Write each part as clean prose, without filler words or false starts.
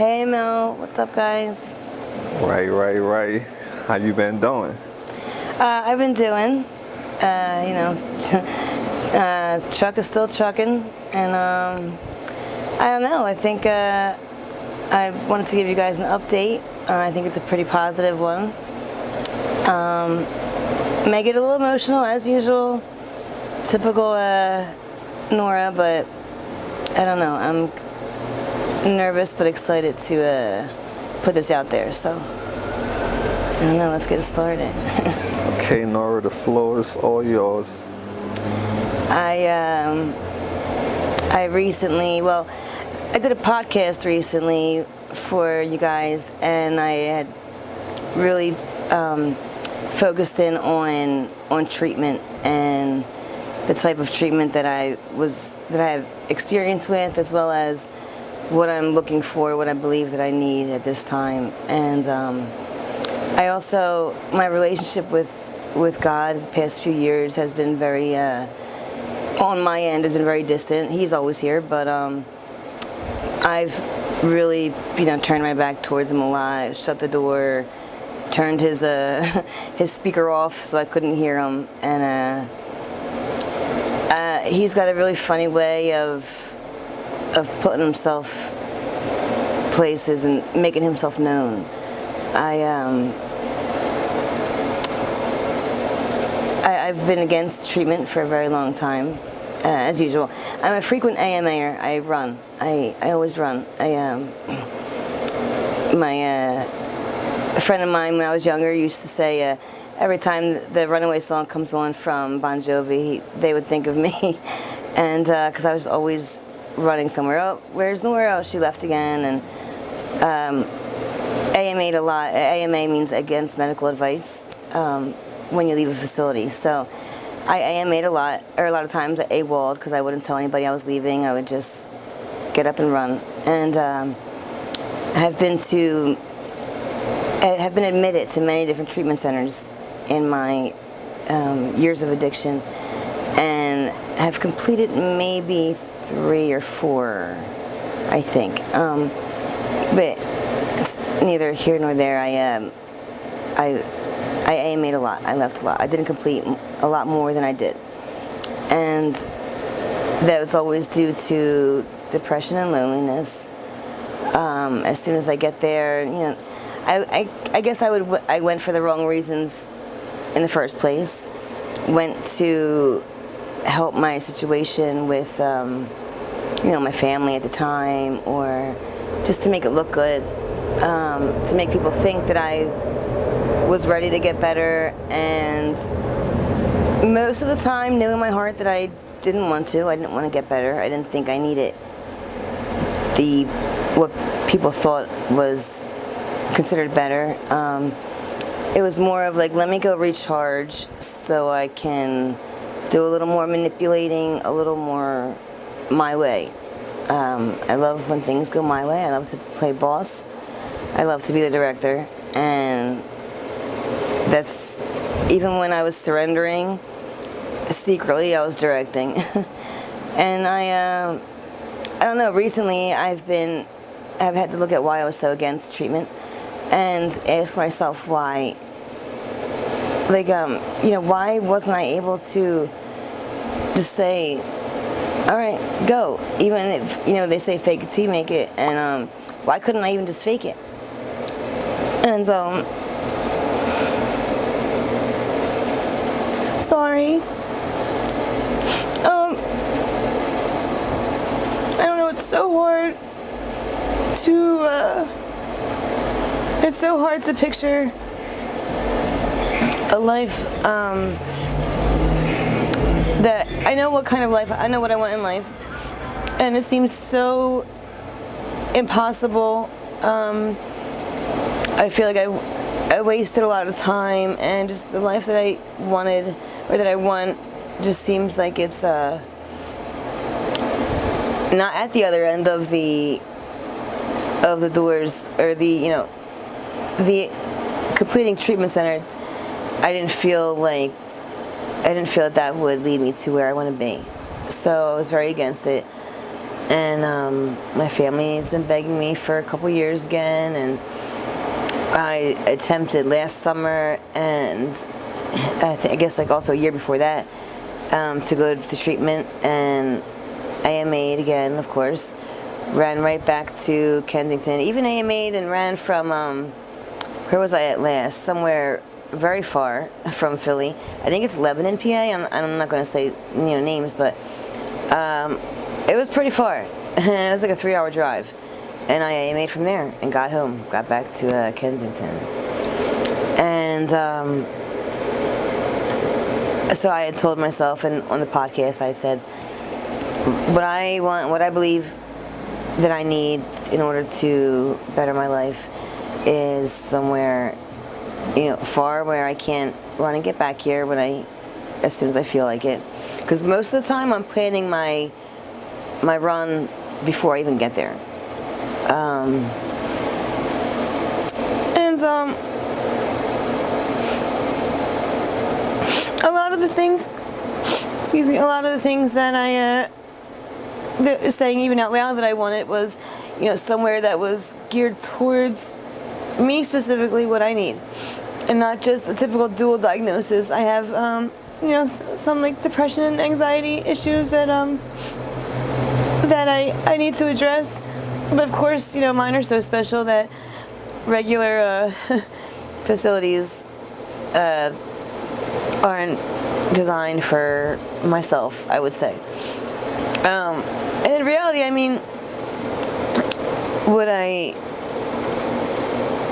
Hey Mel, what's up guys? Right. How you been doing? I've been doing, truck is still trucking, and I don't know, I think I wanted to give you guys an update. I think it's a pretty positive one. May get a little emotional as usual, typical Nora, but I don't know, I'm nervous but excited to put this out there, so I don't know, let's get it started. Okay, Nora, the floor is all yours. I did a podcast recently for you guys, and I had really focused in on treatment and the type of treatment that I have experience with, as well as what I'm looking for, what I believe that I need at this time. And I also, my relationship with God the past few years has been very, on my end, has been very distant. He's always here, but I've really, turned my back towards him a lot, shut the door, turned his speaker off so I couldn't hear him, and he's got a really funny way of putting himself places and making himself known. I've been against treatment for a very long time, as usual. I'm a frequent AMAer. I run. I always run. A friend of mine when I was younger used to say every time the Runaway song comes on from Bon Jovi, they would think of me, and because I was always running somewhere. Oh, where's Nora? Oh, she left again. And AMA'd a lot. AMA means against medical advice when you leave a facility. So I AMA'd a lot of times at AWOL'd because I wouldn't tell anybody I was leaving. I would just get up and run. And have been admitted to many different treatment centers in my years of addiction, and have completed maybe 3 or 4, I think. But it's neither here nor there. I AMA'd a lot. I left a lot. I didn't complete a lot more than I did, and that was always due to depression and loneliness. As soon as I get there, I guess I went for the wrong reasons in the first place. Went to help my situation with my family at the time, or just to make it look good, to make people think that I was ready to get better, and most of the time knew in my heart that I didn't want to. I didn't want to get better. I didn't think I needed what people thought was considered better. It was more of like, let me go recharge so I can do a little more manipulating, a little more my way. I love when things go my way. I love to play boss. I love to be the director, and that's even when I was surrendering. Secretly, I was directing, and I don't know. Recently, I've had to look at why I was so against treatment, and ask myself why. Like, why wasn't I able to just say, all right, go, even if, they say fake it till you make it, and why couldn't I even just fake it? And sorry. I don't know, it's so hard to picture a life that I know what kind of life, I know what I want in life, and it seems so impossible. I feel like I wasted a lot of time, and just the life that I wanted, or that I want, just seems like it's not at the other end of the doors, or the completing treatment center. I didn't feel that would lead me to where I want to be. So I was very against it. and my family's been begging me for a couple years again, and I attempted last summer, and I guess like also a year before that, to go to treatment, and AMA'd again, of course. Ran right back to Kensington. Even AMA'd and ran from, where was I at last? Somewhere very far from Philly. I think it's Lebanon, PA. I'm not going to say names, but it was pretty far. It was like a 3-hour drive. And I AMA'd from there and got home, got back to Kensington. And so I had told myself, and on the podcast I said, what I believe that I need in order to better my life is somewhere, far, where I can't run and get back here as soon as I feel like it. Because most of the time I'm planning my run before I even get there. A lot of the things that I saying even out loud that I wanted was, somewhere that was geared towards me specifically, what I need, and not just a typical dual diagnosis. I have, some like depression and anxiety issues that I need to address. But of course, mine are so special that regular facilities aren't designed for myself, I would say. And in reality, I mean,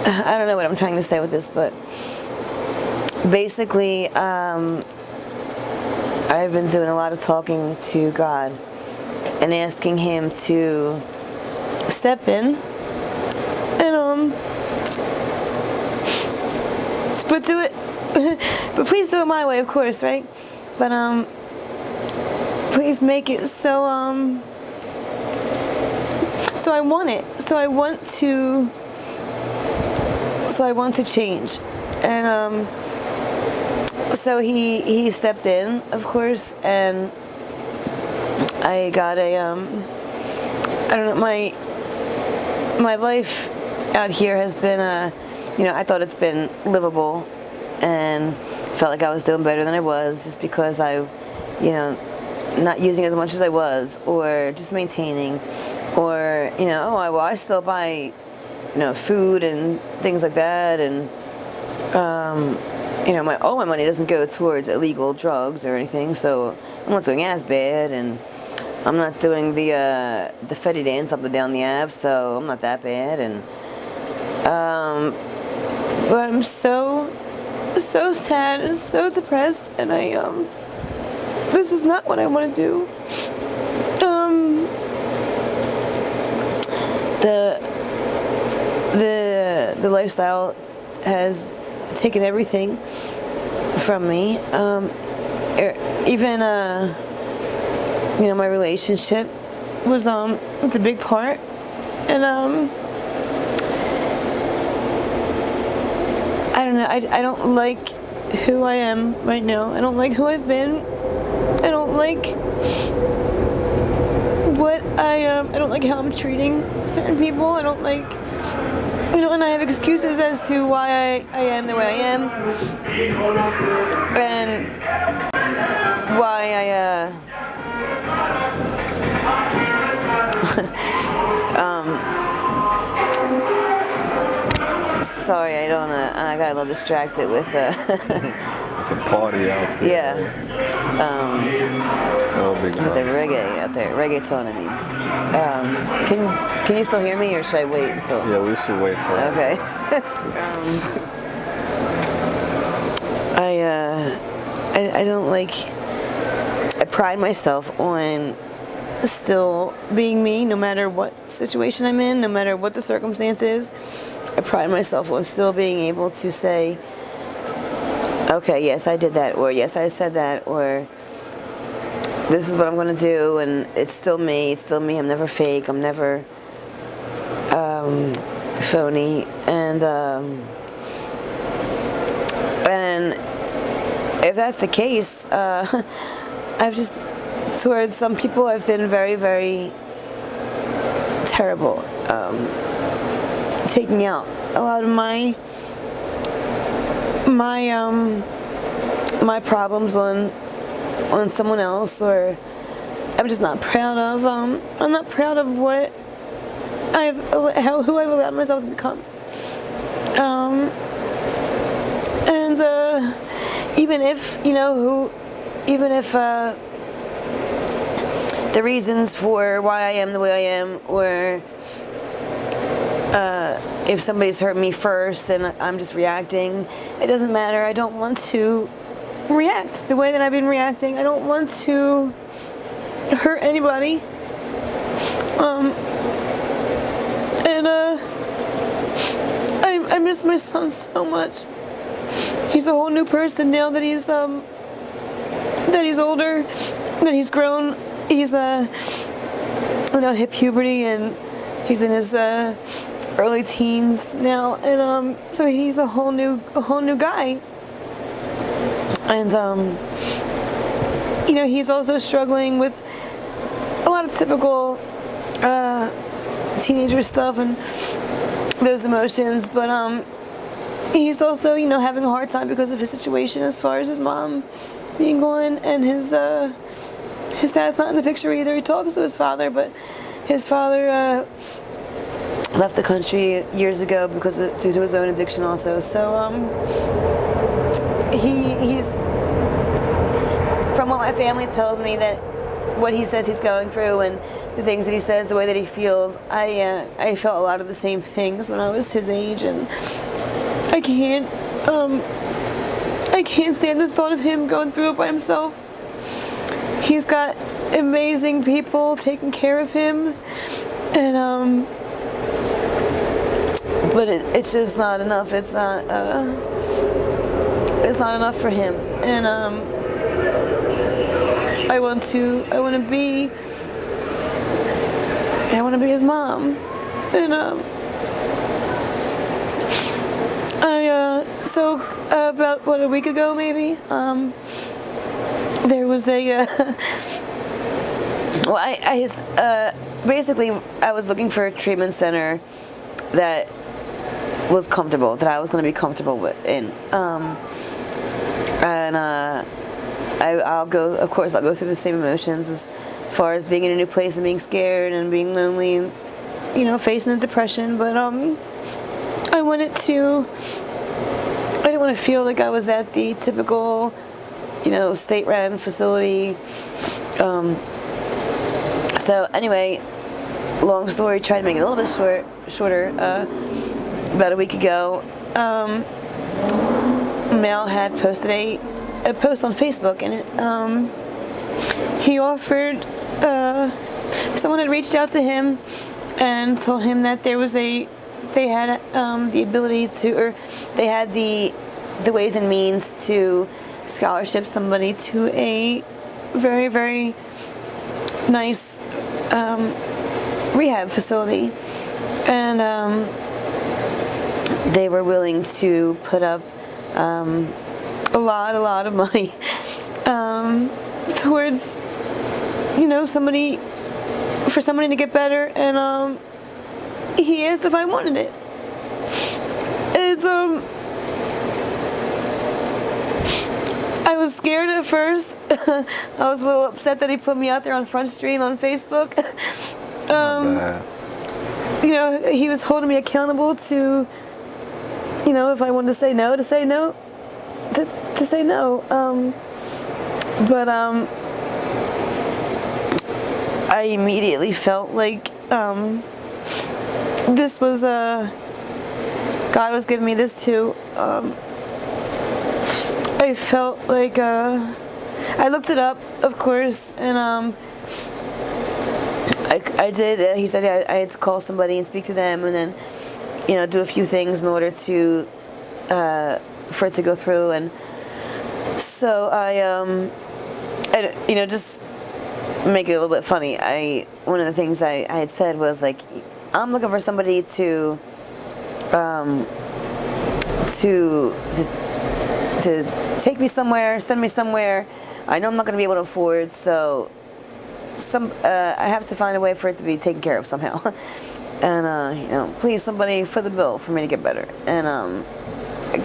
I don't know what I'm trying to say with this, but basically, I've been doing a lot of talking to God and asking Him to step in and but do it but please do it my way, of course, right? But please make it so I want it, so I want to change. And so he stepped in, of course, and I got a I don't know, my life out here has been I thought it's been livable, and felt like I was doing better than I was, just because I not using as much as I was, or just maintaining, or I still buy food and things like that, and all my money doesn't go towards illegal drugs or anything, so I'm not doing as bad, and I'm not doing the Fetty dance up and down the Ave, so I'm not that bad, and but I'm so sad and so depressed, and this is not what I want to do. The lifestyle has taken everything from me. Even my relationship was it's a big part, and I don't know. I don't like who I am right now. I don't like who I've been. I don't like what I don't like how I'm treating certain people. I don't like, and I have excuses as to why I am the way I am, and why sorry, I got a little distracted with It's a party out there. yeah. Big With the reggae out there, reggaeton, I mean. Can you still hear me, or should I wait until? Yeah, we should wait till. Okay. I don't like. I pride myself on still being me, no matter what situation I'm in, no matter what the circumstance is. I pride myself on still being able to say, okay, yes, I did that, or yes, I said that, or this is what I'm going to do, and it's still me, I'm never fake, I'm never phony, and if that's the case, I've just, towards some people, I've been very, very terrible. Taking out a lot of my problems on someone else, or I'm just not proud of. I'm not proud of who I've allowed myself to become. And even if the reasons for why I am the way I am, or if somebody's hurt me first and I'm just reacting, it doesn't matter. I don't want to react the way that I've been reacting. I don't want to hurt anybody. I miss my son so much. He's a whole new person now that he's older, that he's grown. He's hit puberty, and he's in his early teens now, and so he's a whole new guy. And he's also struggling with a lot of typical teenager stuff and those emotions, but he's also having a hard time because of his situation as far as his mom being gone, and his dad's not in the picture either. He talks to his father, but his father left the country years ago due to his own addiction also. So he's, from what my family tells me, that what he says he's going through and the things that he says, the way that he feels, I felt a lot of the same things when I was his age, and I can't stand the thought of him going through it by himself. He's got amazing people taking care of him, and but it's just not enough. It's not enough for him, and I want to be his mom, and so about a week ago maybe, there was a basically I was looking for a treatment center that was comfortable, that I was going to be comfortable in, and I'll go through the same emotions as far as being in a new place and being scared and being lonely and facing the depression, but I didn't want to feel like I was at the typical state-run facility. So anyway, long story, tried to make it a little bit shorter. About a week ago, Mel had posted a post on Facebook, and he offered, someone had reached out to him and told him that they had the ability to, or they had the ways and means to scholarship somebody to a very, very nice rehab facility, and they were willing to put up a lot of money towards somebody to get better, and he asked if I wanted it. It's I was scared at first. I was a little upset that he put me out there on Front Street on Facebook. He was holding me accountable to, if I wanted to say no, to say no. But I immediately felt like this was God was giving me this too. I felt like I looked it up, of course, and I did. He said I had to call somebody and speak to them, and then do a few things in order to for it to go through. And so I just make it a little bit funny. One of the things I had said was like, I'm looking for somebody to take me somewhere, send me somewhere I know I'm not going to be able to afford, so I have to find a way for it to be taken care of somehow. And please, somebody foot the bill for me to get better. And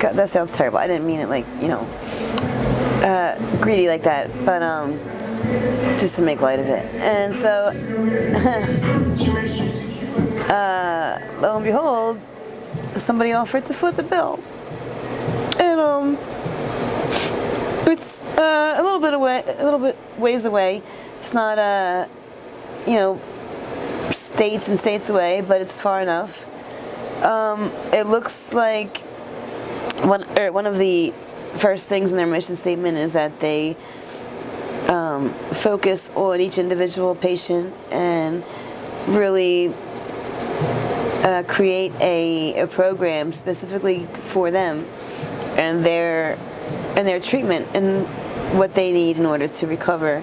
God, that sounds terrible. I didn't mean it like greedy like that, but just to make light of it. And so, lo and behold, somebody offered to foot the bill, and it's a little bit ways away. It's not states and states away, but it's far enough. It looks like one of the first things in their mission statement is that they focus on each individual patient and really create a program specifically for them and their treatment and what they need in order to recover.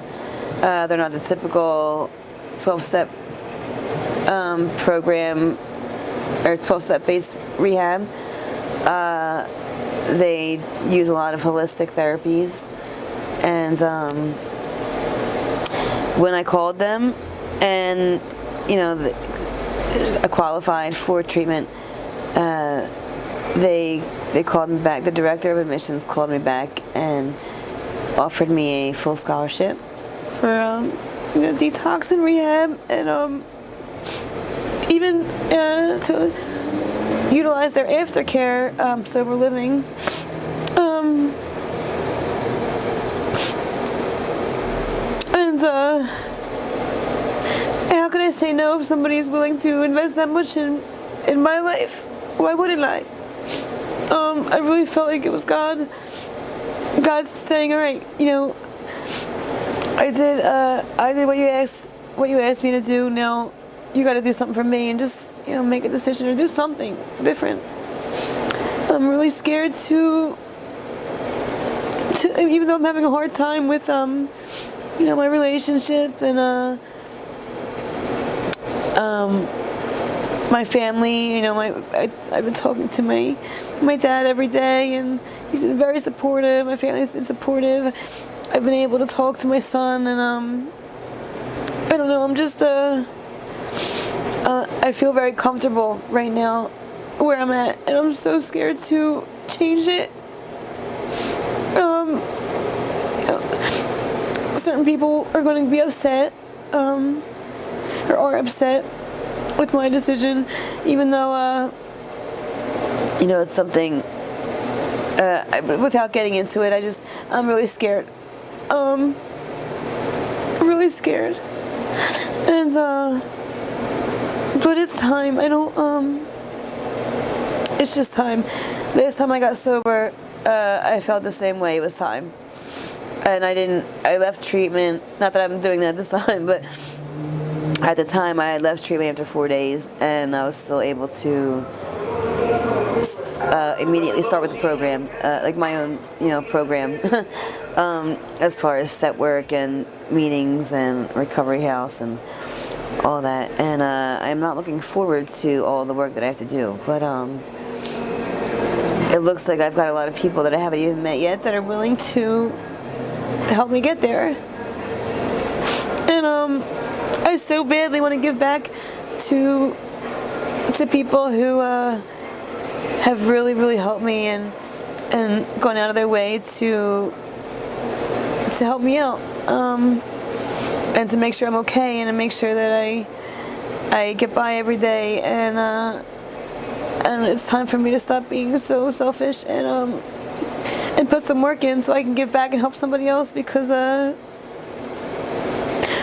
They're not the typical 12-step program or 12-step based rehab. They use a lot of holistic therapies, and when I called them and I qualified for treatment, they called me back. The director of admissions called me back and offered me a full scholarship for detox and rehab, and even to utilize their aftercare, sober living. And how can I say no if somebody's willing to invest that much in my life? Why wouldn't I? I really felt like it was God. God's saying, all right, I did what you asked me to do. Now you got to do something for me and just make a decision or do something different. I'm really scared to even though I'm having a hard time with my relationship and my family. I've been talking to my dad every day, and he's been very supportive. My family's been supportive. I've been able to talk to my son, and I don't know. I'm just I feel very comfortable right now where I'm at, and I'm so scared to change it. Certain people are going to be upset, or are upset with my decision, even though it's something. Without getting into it, I'm really scared. Really scared, and but it's time. It's just time. Last time I got sober, I felt the same way. It was time. And I left treatment, not that I'm doing that this time, but at the time I had left treatment after 4 days, and I was still able to immediately start with the program, like my own, program, as far as step work and meetings and recovery house and all that. And I'm not looking forward to all the work that I have to do, but it looks like I've got a lot of people that I haven't even met yet that are willing to help me get there. And I so badly want to give back to people who have really, really helped me and gone out of their way to help me out, and to make sure I'm okay, and to make sure that I get by every day, and it's time for me to stop being so selfish and put some work in so I can give back and help somebody else, because I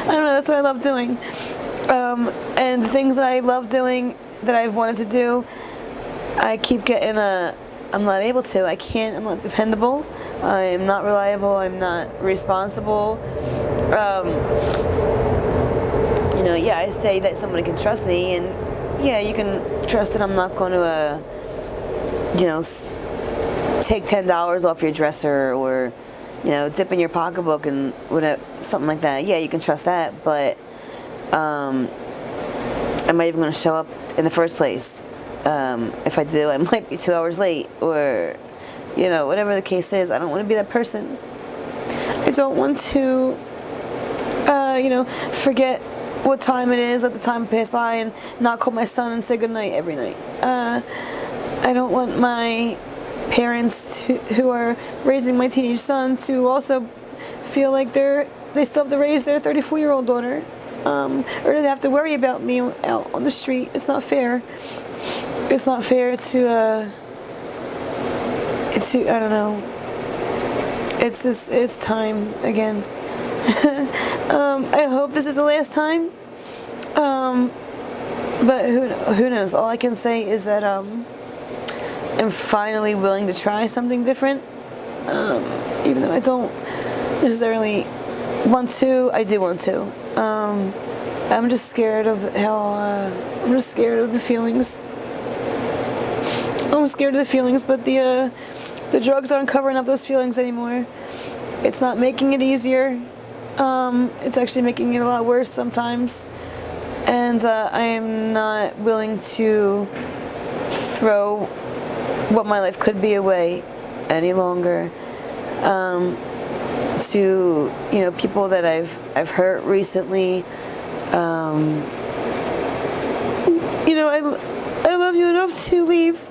don't know, that's what I love doing. And the things that I love doing that I've wanted to do, I keep getting I'm not able to. I can't. I'm not dependable. I'm not reliable. I'm not responsible. I say that somebody can trust me, and yeah, you can trust that I'm not going to, take $10 off your dresser, or, dip in your pocketbook and whatever, something like that. Yeah, you can trust that, but am I even going to show up in the first place? If I do, I might be 2 hours late, or, whatever the case is. I don't want to be that person. I don't want to forget what time it is, let the time pass by, and not call my son and say goodnight every night. I don't want my parents who are raising my teenage son to also feel like they still have to raise their 34-year-old daughter, or they have to worry about me out on the street. It's not fair. It's not fair to I don't know. It's time again. I hope this is the last time. But who knows? All I can say is that I'm finally willing to try something different. Even though I don't necessarily want to, I do want to. I'm just scared of I'm just scared of the feelings. I'm scared of the feelings, but the drugs aren't covering up those feelings anymore. It's not making it easier. It's actually making it a lot worse sometimes. And I am not willing to throw what my life could be away any longer. To people that I've hurt recently. I love you enough to leave.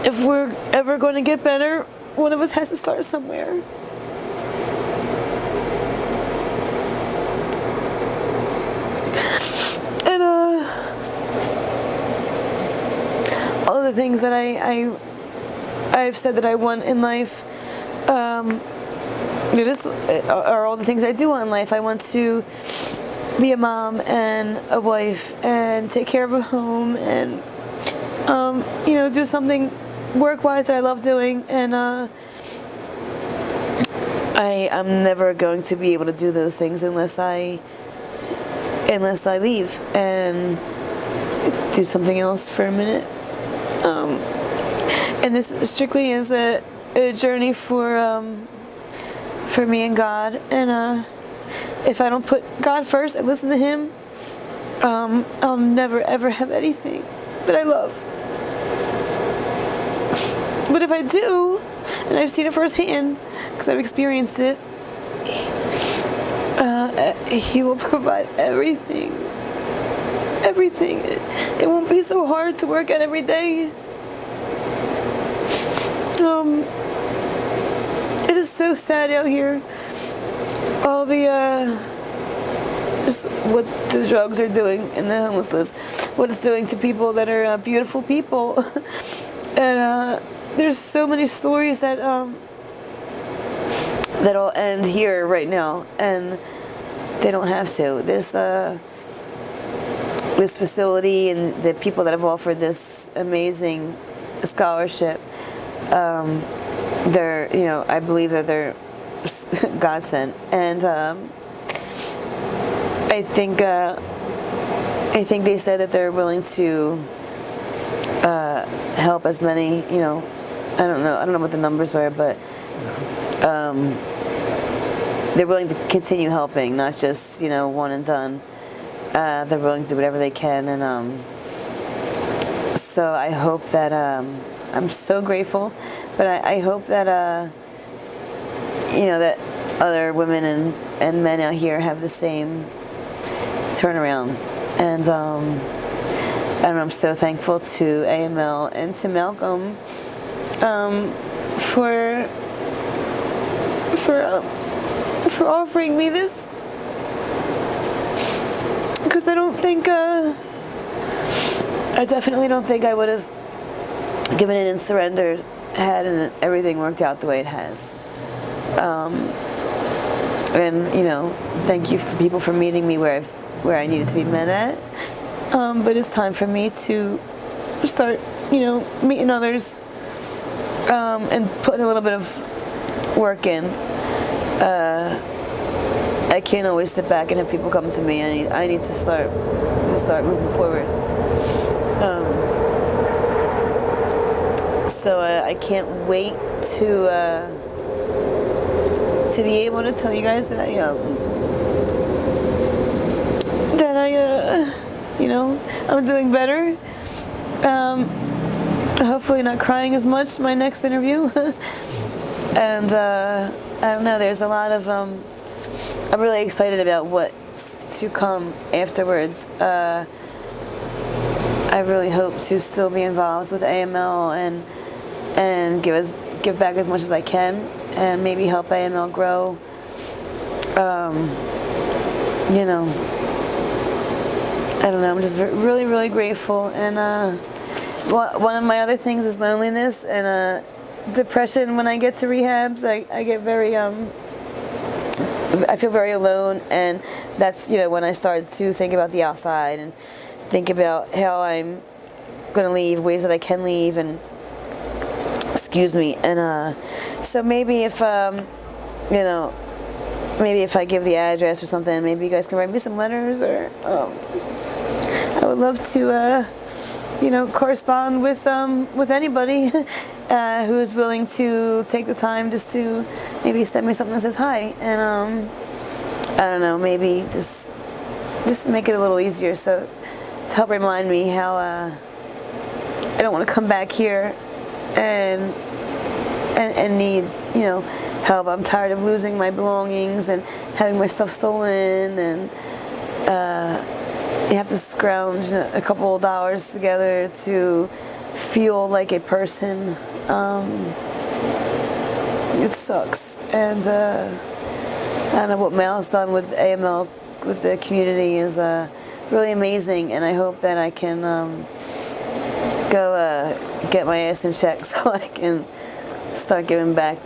If we're ever going to get better, one of us has to start somewhere. And all the things that I've said that I want in life, are all the things I do want in life. I want to be a mom and a wife and take care of a home and do something work-wise that I love doing, and I'm never going to be able to do those things unless I leave and do something else for a minute. And this strictly is a journey for me and God. And if I don't put God first and listen to Him, I'll never ever have anything that I love. But if I do, and I've seen it firsthand, because I've experienced it, He will provide everything. Everything. It won't be so hard to work out every day. It is so sad out here. All the just what the drugs are doing in the homelessness, what it's doing to people that are beautiful people, and there's so many stories that that'll end here right now, and they don't have to. This facility and the people that have offered this amazing scholarship, I believe that they're God sent, and I think they said that they're willing to help as many. I don't know what the numbers were, but they're willing to continue helping, not just one and done. They're willing to do whatever they can, and so I hope that I'm so grateful, but I hope that that other women and men out here have the same turnaround, and I'm so thankful to AML and to Malcolm for offering me this, because I definitely don't think I would have given in and surrendered had everything worked out the way it has. And thank you for people for meeting me where I needed to be met at. But it's time for me to start, meeting others, and putting a little bit of work in. I can't always sit back and have people come to me. I need to start moving forward. So I can't wait to be able to tell you guys that I'm doing better. hopefully not crying as much my next interview. And I don't know, there's a lot of, I'm really excited about what's to come afterwards. I really hope to still be involved with AML and give back as much as I can, and maybe help AML grow. You know, I don't know, I'm just really, really grateful. And one of my other things is loneliness and depression. When I get to rehabs, I get very, I feel very alone, and that's, you know, when I start to think about the outside and think about how I'm going to leave, ways that I can leave, and excuse me. And so maybe if, you know, maybe if I give the address or something, maybe you guys can write me some letters, or I would love to, you know, correspond with anybody who is willing to take the time just to maybe send me something that says hi, and I don't know, maybe just make it a little easier, so to help remind me how I don't want to come back here and need, you know, help. I'm tired of losing my belongings and having my stuff stolen, and you have to scrounge a couple of dollars together to feel like a person. It sucks, and I don't know, what Mal's done with AML, with the community, is really amazing, and I hope that I can go get my ass in check so I can start giving back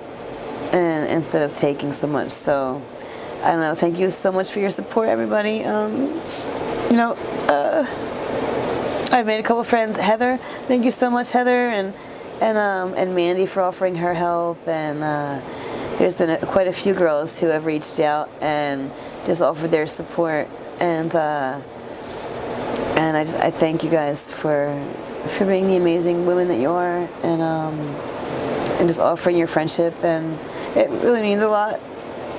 and instead of taking so much. So I don't know, thank you so much for your support, everybody. You know, I've made a couple friends. Heather, thank you so much, Heather, and Mandy for offering her help, and there's been quite a few girls who have reached out and just offered their support, and I thank you guys for being the amazing women that you are, and just offering your friendship, and it really means a lot.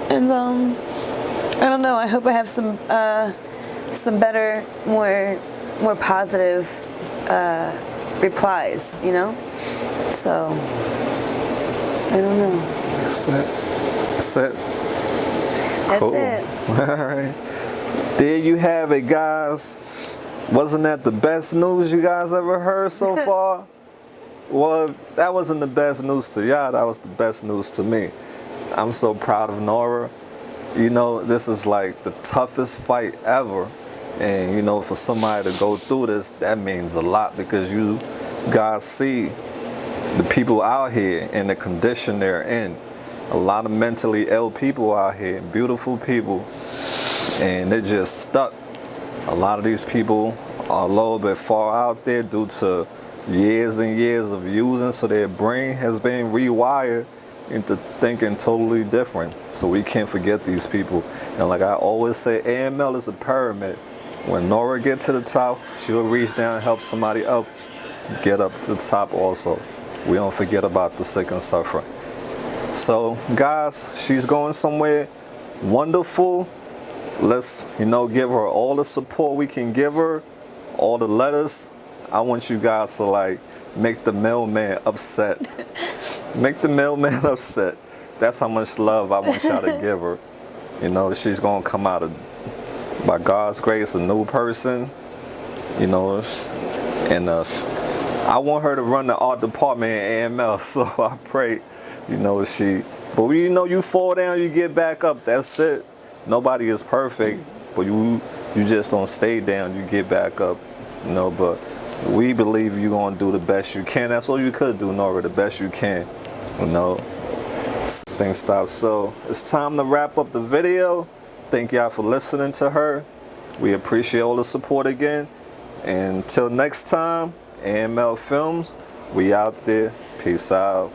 And I don't know, I hope I have some better, more positive replies, you know? So I don't know. That's it. Cool. That's it. All right. There you have it, guys. Wasn't that the best news you guys ever heard so far? Well, that wasn't the best news to y'all. That was the best news to me. I'm so proud of Nora. You know, this is like the toughest fight ever. And, you know, for somebody to go through this, that means a lot, because you guys see the people out here and the condition they're in. A lot of mentally ill people out here, beautiful people, and they're just stuck. A lot of these people are a little bit far out there due to years and years of using, so their brain has been rewired into thinking totally different. So we can't forget these people. And like I always say, AML is a pyramid. When Nora gets to the top, she'll reach down and help somebody up get up to the top also. We don't forget about the sick and suffering. So guys, she's going somewhere wonderful. Let's, you know, give her all the support we can give her, all the letters. I want you guys to like make the mailman upset. Make the mailman upset. That's how much love I want y'all to give her. You know, she's gonna come out of, by God's grace, a new person. You know, and I want her to run the art department in AML. So I pray, you know, but you know, you fall down, you get back up. That's it. Nobody is perfect, but you just don't stay down. You get back up. You know, but we believe you're gonna do the best you can. That's all you could do, Nora, the best you can. You know, things stop. So it's time to wrap up the video. Thank y'all for listening to her. We appreciate all the support again. And until next time, AML Films, we out there. Peace out.